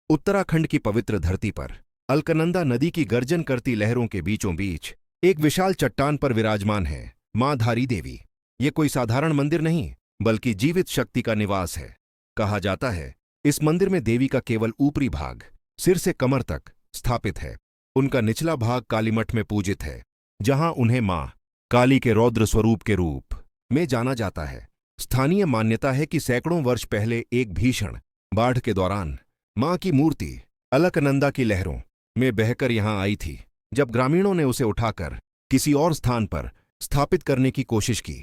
उत्तराखंड की पवित्र धरती पर अलकनंदा नदी की गर्जन करती लहरों के बीचों बीच एक विशाल चट्टान पर विराजमान है मां धारी देवी। ये कोई साधारण मंदिर नहीं, बल्कि जीवित शक्ति का निवास है। कहा जाता है इस मंदिर में देवी का केवल ऊपरी भाग सिर से कमर तक स्थापित है। उनका निचला भाग कालीमठ में पूजित है, जहां उन्हें मां काली के रौद्र स्वरूप के रूप में जाना जाता है। स्थानीय मान्यता है कि सैकड़ों वर्ष पहले एक भीषण बाढ़ के दौरान मां की मूर्ति अलकनंदा की लहरों में बहकर यहां आई थी। जब ग्रामीणों ने उसे उठाकर किसी और स्थान पर स्थापित करने की कोशिश की,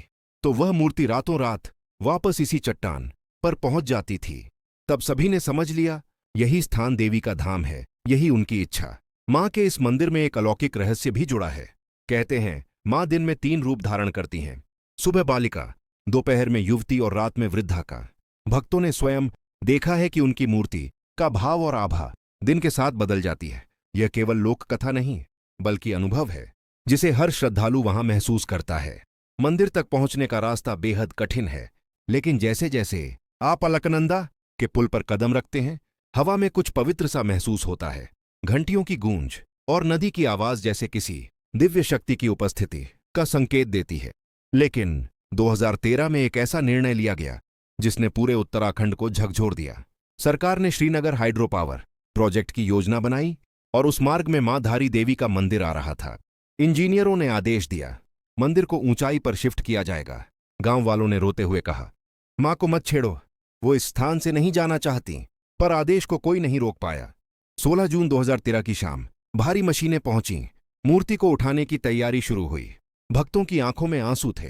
तो वह मूर्ति रातों रात वापस इसी चट्टान पर पहुंच जाती थी। तब सभी ने समझ लिया यही स्थान देवी का धाम है, यही उनकी इच्छा। मां के इस मंदिर में एक अलौकिक रहस्य भी जुड़ा है। कहते हैं मां दिन में 3 रूप धारण करती हैं, सुबह बालिका, दोपहर में युवती और रात में वृद्धा का। भक्तों ने स्वयं देखा है कि उनकी मूर्ति का भाव और आभा दिन के साथ बदल जाती है। यह केवल लोक कथा नहीं, बल्कि अनुभव है जिसे हर श्रद्धालु वहां महसूस करता है। मंदिर तक पहुंचने का रास्ता बेहद कठिन है, लेकिन जैसे जैसे आप अलकनंदा के पुल पर कदम रखते हैं, हवा में कुछ पवित्र सा महसूस होता है। घंटियों की गूंज और नदी की आवाज जैसे किसी दिव्य शक्ति की उपस्थिति का संकेत देती है। लेकिन 2013 में एक ऐसा निर्णय लिया गया जिसने पूरे उत्तराखंड को झकझोर दिया। सरकार ने श्रीनगर हाइड्रो पावर प्रोजेक्ट की योजना बनाई और उस मार्ग में मां धारी देवी का मंदिर आ रहा था। इंजीनियरों ने आदेश दिया मंदिर को ऊंचाई पर शिफ्ट किया जाएगा। गांव वालों ने रोते हुए कहा मां को मत छेड़ो, वो इस स्थान से नहीं जाना चाहती। पर आदेश को कोई नहीं रोक पाया। 16 जून 2013 की शाम भारी मशीनें पहुंची, मूर्ति को उठाने की तैयारी शुरू हुई। भक्तों की आंखों में आंसू थे।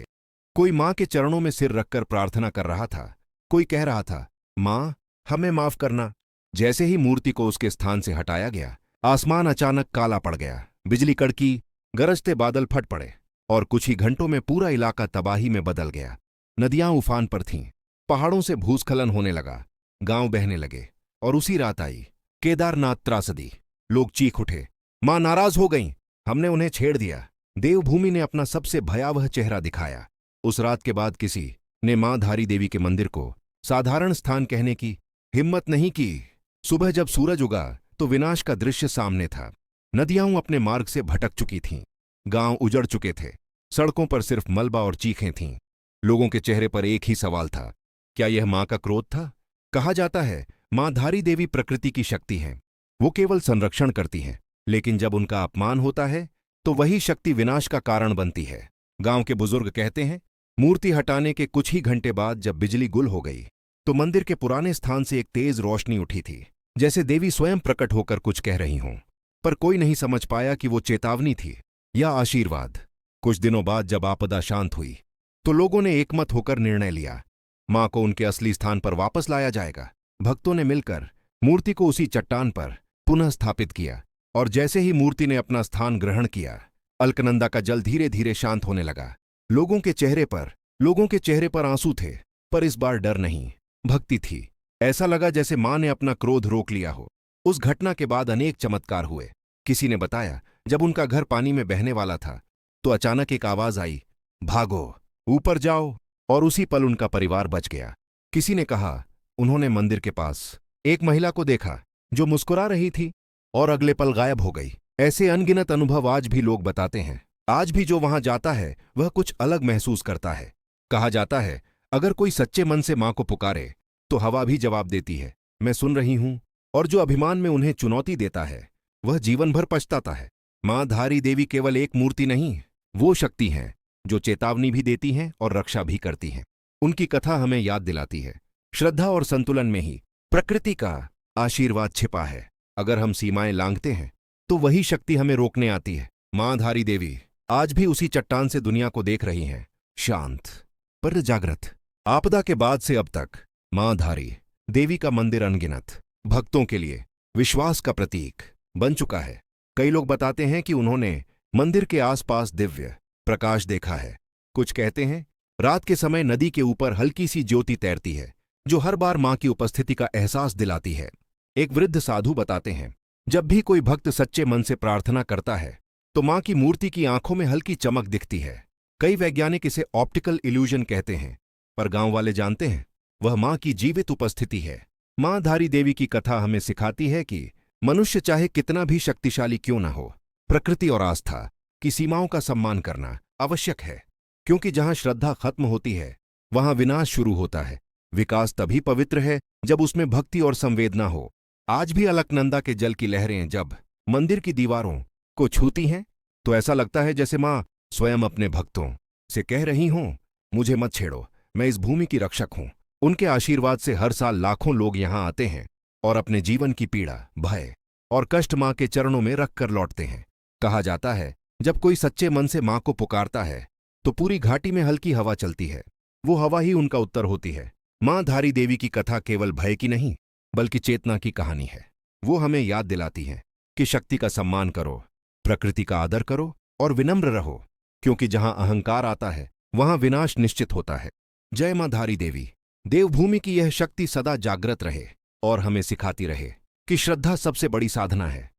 कोई मां के चरणों में सिर रखकर प्रार्थना कर रहा था, कोई कह रहा था मां हमें माफ करना। जैसे ही मूर्ति को उसके स्थान से हटाया गया, आसमान अचानक काला पड़ गया। बिजली कड़की, गरजते बादल फट पड़े और कुछ ही घंटों में पूरा इलाका तबाही में बदल गया। नदियां उफान पर थीं, पहाड़ों से भूस्खलन होने लगा, गांव बहने लगे। और उसी रात आई केदारनाथ त्रासदी। लोग चीख उठे, मां नाराज हो गईं, हमने उन्हें छेड़ दिया। देवभूमि ने अपना सबसे भयावह चेहरा दिखाया। उस रात के बाद किसी ने मां धारी देवी के मंदिर को साधारण स्थान कहने की हिम्मत नहीं की। सुबह जब सूरज उगा तो विनाश का दृश्य सामने था। नदियां अपने मार्ग से भटक चुकी थीं, गांव उजड़ चुके थे, सड़कों पर सिर्फ मलबा और चीखें थीं। लोगों के चेहरे पर एक ही सवाल था, क्या यह मां का क्रोध था? कहा जाता है मां धारी देवी प्रकृति की शक्ति हैं, वो केवल संरक्षण करती हैं, लेकिन जब उनका अपमान होता है तो वही शक्ति विनाश का कारण बनती है। गांव के बुजुर्ग कहते हैं मूर्ति हटाने के कुछ ही घंटे बाद जब बिजली गुल हो गई, तो मंदिर के पुराने स्थान से एक तेज रोशनी उठी थी, जैसे देवी स्वयं प्रकट होकर कुछ कह रही हों। पर कोई नहीं समझ पाया कि वो चेतावनी थी या आशीर्वाद। कुछ दिनों बाद जब आपदा शांत हुई, तो लोगों ने एकमत होकर निर्णय लिया मां को उनके असली स्थान पर वापस लाया जाएगा। भक्तों ने मिलकर मूर्ति को उसी चट्टान पर पुनः स्थापित किया, और जैसे ही मूर्ति ने अपना स्थान ग्रहण किया, अलकनंदा का जल धीरे धीरे शांत होने लगा। लोगों के चेहरे पर आंसू थे, पर इस बार डर नहीं, भक्ति थी। ऐसा लगा जैसे मां ने अपना क्रोध रोक लिया हो। उस घटना के बाद अनेक चमत्कार हुए। किसी ने बताया जब उनका घर पानी में बहने वाला था, तो अचानक एक आवाज आई, भागो, ऊपर जाओ, और उसी पल उनका परिवार बच गया। किसी ने कहा उन्होंने मंदिर के पास एक महिला को देखा जो मुस्कुरा रही थी और अगले पल गायब हो गई। ऐसे अनगिनत अनुभव आज भी लोग बताते हैं। आज भी जो वहां जाता है वह कुछ अलग महसूस करता है। कहा जाता है अगर कोई सच्चे मन से मां को पुकारे तो हवा भी जवाब देती है, मैं सुन रही हूं। और जो अभिमान में उन्हें चुनौती देता है वह जीवन भर पछताता है। मां धारी देवी केवल एक मूर्ति नहीं, वो शक्ति हैं जो चेतावनी भी देती हैं और रक्षा भी करती हैं। उनकी कथा हमें याद दिलाती है श्रद्धा और संतुलन में ही प्रकृति का आशीर्वाद छिपा है। अगर हम सीमाएं लांघते हैं तो वही शक्ति हमें रोकने आती है। मां धारी देवी आज भी उसी चट्टान से दुनिया को देख रही हैं, शांत पर जागृत। आपदा के बाद से अब तक मां धारी देवी का मंदिर अनगिनत भक्तों के लिए विश्वास का प्रतीक बन चुका है। कई लोग बताते हैं कि उन्होंने मंदिर के आसपास दिव्य प्रकाश देखा है। कुछ कहते हैं रात के समय नदी के ऊपर हल्की सी ज्योति तैरती है, जो हर बार मां की उपस्थिति का एहसास दिलाती है। एक वृद्ध साधु बताते हैं जब भी कोई भक्त सच्चे मन से प्रार्थना करता है तो मां की मूर्ति की आंखों में हल्की चमक दिखती है। कई वैज्ञानिक इसे ऑप्टिकल इल्यूजन कहते हैं, पर गांव वाले जानते हैं वह मां की जीवित उपस्थिति है। मां धारी देवी की कथा हमें सिखाती है कि मनुष्य चाहे कितना भी शक्तिशाली क्यों न हो, प्रकृति और आस्था की सीमाओं का सम्मान करना आवश्यक है। क्योंकि जहां श्रद्धा खत्म होती है वहां विनाश शुरू होता है। विकास तभी पवित्र है जब उसमें भक्ति और संवेदना हो। आज भी अलकनंदा के जल की लहरें जब मंदिर की दीवारों को छूती हैं तो ऐसा लगता है जैसे मां स्वयं अपने भक्तों से कह रही हों, मुझे मत छेड़ो, मैं इस भूमि की रक्षक हूं। उनके आशीर्वाद से हर साल लाखों लोग यहां आते हैं और अपने जीवन की पीड़ा, भय और कष्ट मां के चरणों में रखकर लौटते हैं। कहा जाता है, जब कोई सच्चे मन से मां को पुकारता है तो पूरी घाटी में हल्की हवा चलती है। वो हवा ही उनका उत्तर होती है। मां धारी देवी की कथा केवल भय की नहीं बल्कि चेतना की कहानी है। वो हमें याद दिलाती है कि शक्ति का सम्मान करो, प्रकृति का आदर करो और विनम्र रहो, क्योंकि जहां अहंकार आता है वहां विनाश निश्चित होता है। जय मां धारी देवी। देवभूमि की यह शक्ति सदा जागृत रहे और हमें सिखाती रहे कि श्रद्धा सबसे बड़ी साधना है।